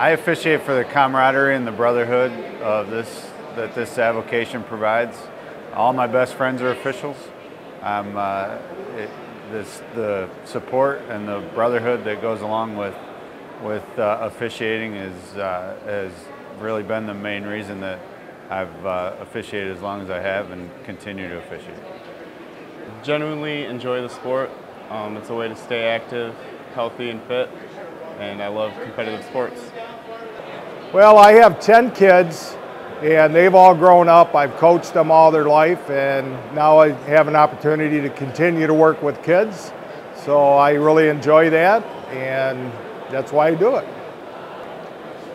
I officiate for the camaraderie and the brotherhood of that this avocation provides. All my best friends are officials. The support and the brotherhood that goes along with officiating has really been the main reason that I've officiated as long as I have and continue to officiate. Genuinely enjoy the sport. It's a way to stay active, healthy, and fit, and I love competitive sports. Well, I have 10 kids, and they've all grown up. I've coached them all their life, and now I have an opportunity to continue to work with kids. So I really enjoy that, and that's why I do it.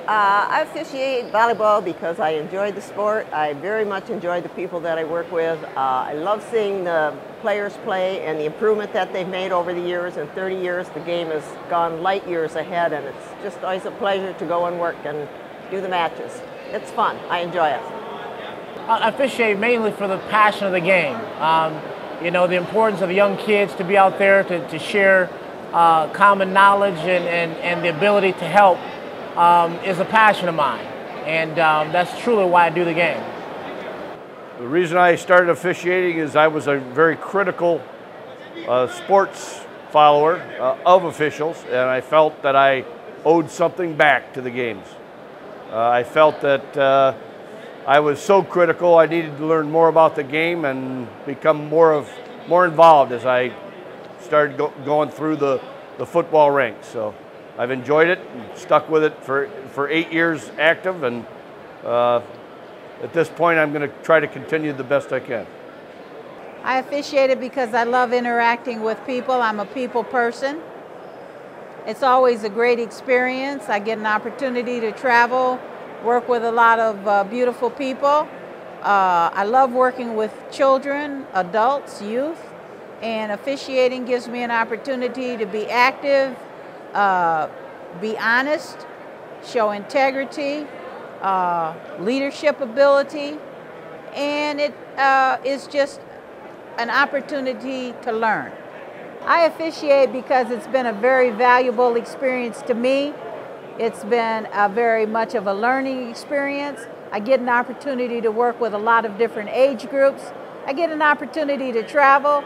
I officiate volleyball because I enjoy the sport. I very much enjoy the people that I work with. I love seeing the players play and the improvement that they've made over the years. In 30 years, the game has gone light years ahead, and it's just always a pleasure to go and work and do the matches. It's fun. I enjoy it. I officiate mainly for the passion of the game. You know, the importance of young kids to be out there to share common knowledge and the ability to help is a passion of mine, and that's truly why I do the game. The reason I started officiating is I was a very critical sports follower of officials, and I felt that I owed something back to the games. I felt that I was so critical I needed to learn more about the game and become more involved as I started going through the football ranks. So I've enjoyed it and stuck with it for 8 years active, and at this point I'm going to try to continue the best I can. I officiated because I love interacting with people. I'm a people person. It's always a great experience. I get an opportunity to travel, work with a lot of beautiful people. I love working with children, adults, youth, and officiating gives me an opportunity to be active, be honest, show integrity, leadership ability, and it is just an opportunity to learn. I officiate because it's been a very valuable experience to me. It's been very much of a learning experience. I get an opportunity to work with a lot of different age groups. I get an opportunity to travel,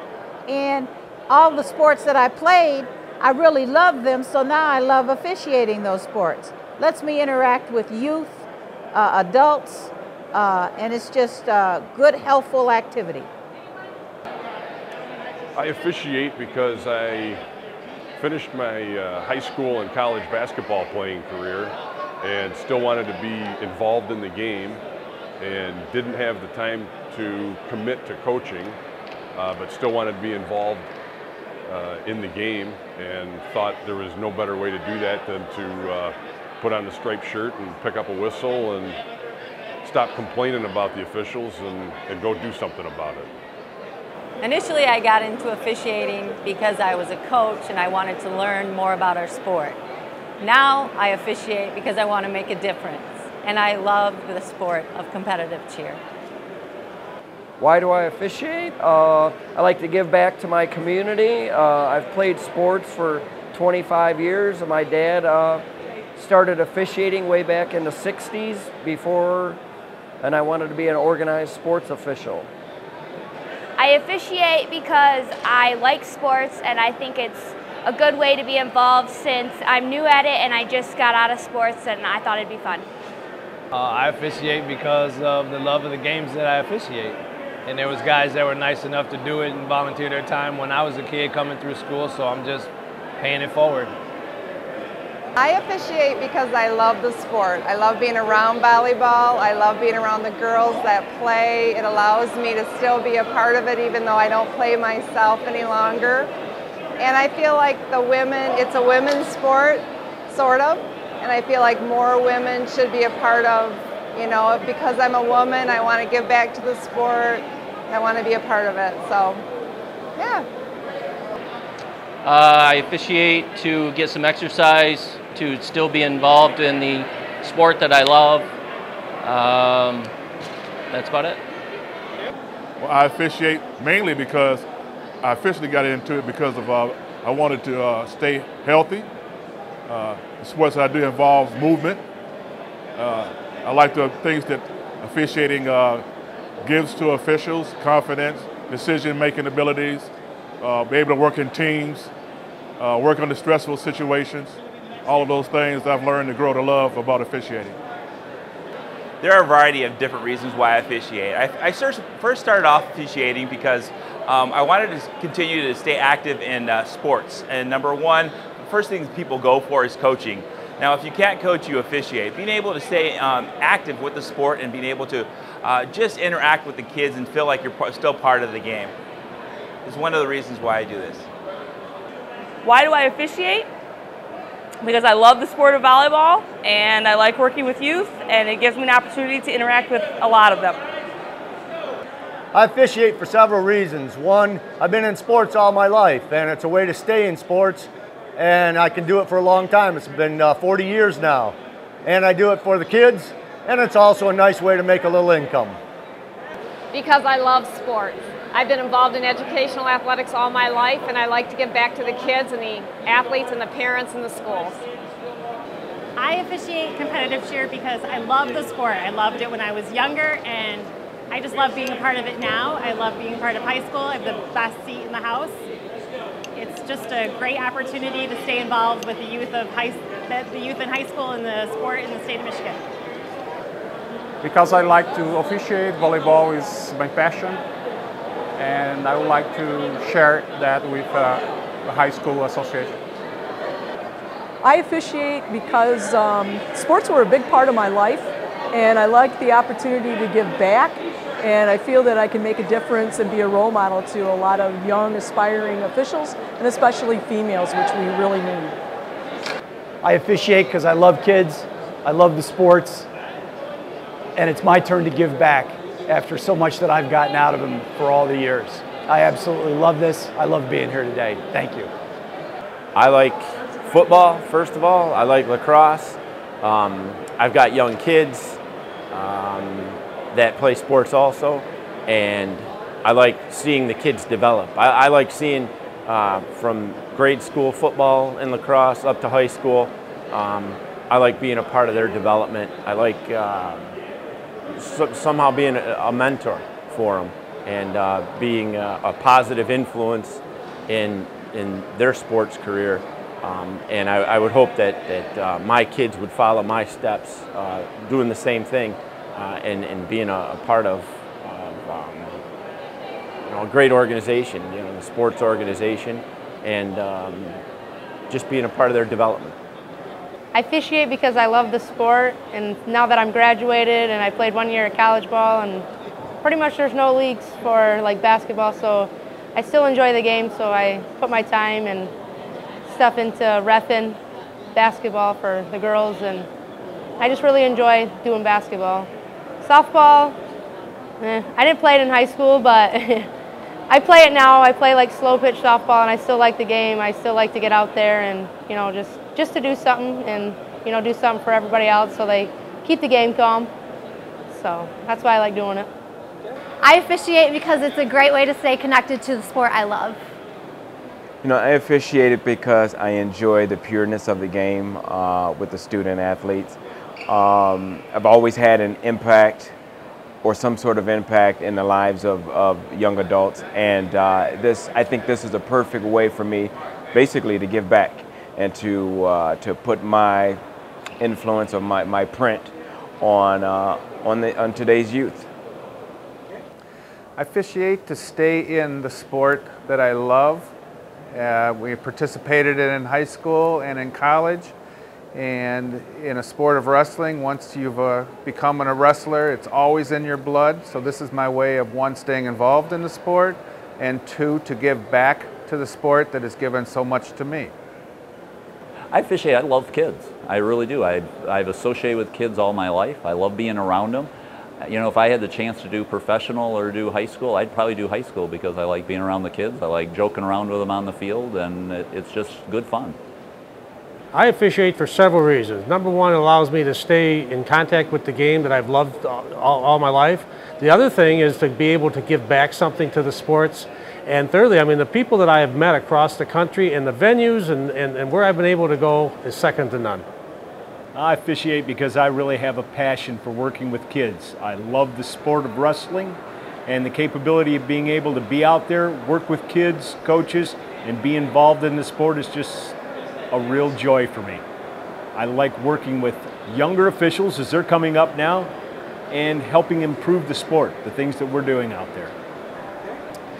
and all the sports that I played, I really love them, so now I love officiating those sports. Lets me interact with youth, adults, and it's just a good, healthful activity. I officiate because I finished my high school and college basketball playing career and still wanted to be involved in the game and didn't have the time to commit to coaching, but still wanted to be involved in the game, and thought there was no better way to do that than to put on the striped shirt and pick up a whistle and stop complaining about the officials and go do something about it. Initially, I got into officiating because I was a coach and I wanted to learn more about our sport. Now I officiate because I want to make a difference, and I love the sport of competitive cheer. Why do I officiate? I like to give back to my community. I've played sports for 25 years. My dad started officiating way back in the 60s and I wanted to be an organized sports official. I officiate because I like sports, and I think it's a good way to be involved since I'm new at it and I just got out of sports and I thought it'd be fun. I officiate because of the love of the games that I officiate. And there was guys that were nice enough to do it and volunteer their time when I was a kid coming through school, so I'm just paying it forward. I officiate because I love the sport. I love being around volleyball. I love being around the girls that play. It allows me to still be a part of it even though I don't play myself any longer. And I feel like the women, it's a women's sport, sort of, and I feel like more women should be a part of, you know, because I'm a woman, I want to give back to the sport. I want to be a part of it, so, yeah. I officiate to get some exercise, to still be involved in the sport that I love. That's about it. Well, I officiate mainly because I officially got into it because of I wanted to stay healthy. The sports I do involves movement, I like the things that officiating gives to officials: confidence, decision-making abilities, be able to work in teams, work under stressful situations. All of those things I've learned to grow to love about officiating. There are a variety of different reasons why I officiate. I first started off officiating because I wanted to continue to stay active in sports. And number one, the first thing people go for is coaching. Now, if you can't coach, you officiate. Being able to stay active with the sport and being able to just interact with the kids and feel like you're still part of the game is one of the reasons why I do this. Why do I officiate? Because I love the sport of volleyball and I like working with youth, and it gives me an opportunity to interact with a lot of them. I officiate for several reasons. One, I've been in sports all my life, and it's a way to stay in sports, and I can do it for a long time. It's been 40 years now. And I do it for the kids, and it's also a nice way to make a little income. Because I love sports. I've been involved in educational athletics all my life, and I like to give back to the kids and the athletes and the parents and the schools. I officiate competitive cheer because I love the sport. I loved it when I was younger, and I just love being a part of it now. I love being a part of high school. I have the best seat in the house. It's just a great opportunity to stay involved with the youth in high school and the sport in the state of Michigan. Because I like to officiate, volleyball is my passion, and I would like to share that with the high school association. I officiate because sports were a big part of my life, and I like the opportunity to give back, and I feel that I can make a difference and be a role model to a lot of young aspiring officials, and especially females, which we really need. I officiate because I love kids, I love the sports, and it's my turn to give back after so much that I've gotten out of them for all the years. I absolutely love this. I love being here today. Thank you. I like football, first of all. I like lacrosse. I've got young kids that play sports also, and I like seeing the kids develop. I like seeing from grade school football and lacrosse up to high school. I like being a part of their development. I like somehow being a mentor for them and being a positive influence in their sports career. And I would hope that my kids would follow my steps, doing the same thing, and being a part of a great organization, the sports organization, and just being a part of their development. I officiate because I love the sport, and now that I'm graduated and I played 1 year of college ball, and pretty much there's no leagues for like basketball, so I still enjoy the game, so I put my time and stuff into reffing basketball for the girls, and I just really enjoy doing basketball. Softball, I didn't play it in high school, but I play it now. I play like slow pitch softball, and I still like the game. I still like to get out there and just to do something and do something for everybody else, so they keep the game calm. So that's why I like doing it. I officiate because it's a great way to stay connected to the sport I love. I officiate it because I enjoy the pureness of the game with the student athletes. I've always had an impact or some sort of impact in the lives of young adults, and I think this is a perfect way for me basically to give back and to put my influence or my print on today's youth. I officiate to stay in the sport that I love. We participated in high school and in college, and in a sport of wrestling, once you've become a wrestler, it's always in your blood. So this is my way of, one, staying involved in the sport, and two, to give back to the sport that has given so much to me. I officiate. I love kids. I really do. I've associated with kids all my life. I love being around them. If I had the chance to do professional or do high school, I'd probably do high school because I like being around the kids. I like joking around with them on the field, and it's just good fun. I officiate for several reasons. Number one, it allows me to stay in contact with the game that I've loved all my life. The other thing is to be able to give back something to the sports. And thirdly, the people that I have met across the country and the venues and where I've been able to go is second to none. I officiate because I really have a passion for working with kids. I love the sport of wrestling, and the capability of being able to be out there, work with kids, coaches, and be involved in the sport is just a real joy for me. I like working with younger officials as they're coming up now and helping improve the sport, the things that we're doing out there.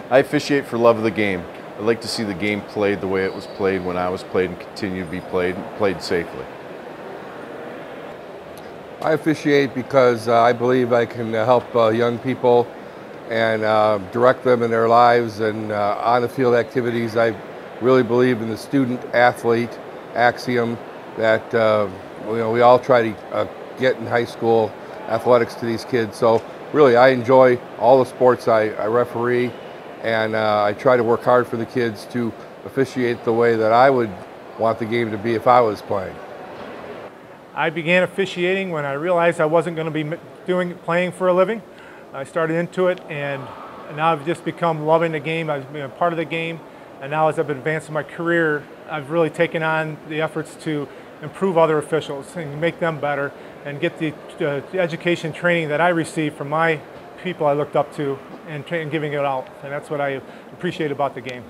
I officiate for love of the game. I like to see the game played the way it was played when I was played and continue to be played safely. I officiate because I believe I can help young people and direct them in their lives and on the field activities. I really believe in the student-athlete axiom that we all try to get in high school athletics to these kids. So really, I enjoy all the sports I referee, and I try to work hard for the kids to officiate the way that I would want the game to be if I was playing. I began officiating when I realized I wasn't going to be playing for a living. I started into it, and now I've just become loving the game. I've been a part of the game, and now as I've advanced in my career, I've really taken on the efforts to improve other officials and make them better and get the education training that I received from my people I looked up to and giving it out. And that's what I appreciate about the game.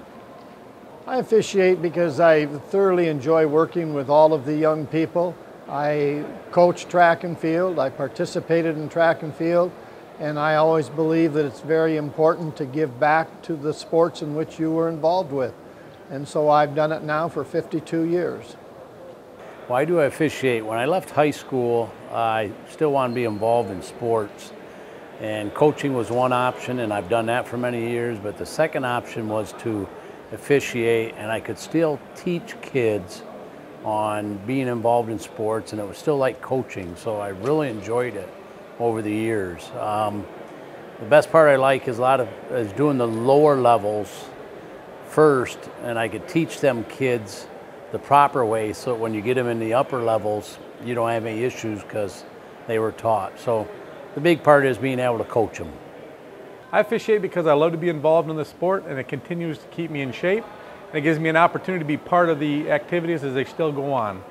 I officiate because I thoroughly enjoy working with all of the young people. I coach track and field, I participated in track and field, and I always believe that it's very important to give back to the sports in which you were involved with. And so I've done it now for 52 years. Why do I officiate? When I left high school, I still want to be involved in sports. And coaching was one option, and I've done that for many years, but the second option was to officiate, and I could still teach kids on being involved in sports, and it was still like coaching, so I really enjoyed it over the years. The best part I like is is doing the lower levels first, and I could teach them kids the proper way, so when you get them in the upper levels, you don't have any issues because they were taught. So the big part is being able to coach them. I officiate because I love to be involved in the sport, and it continues to keep me in shape. And it gives me an opportunity to be part of the activities as they still go on.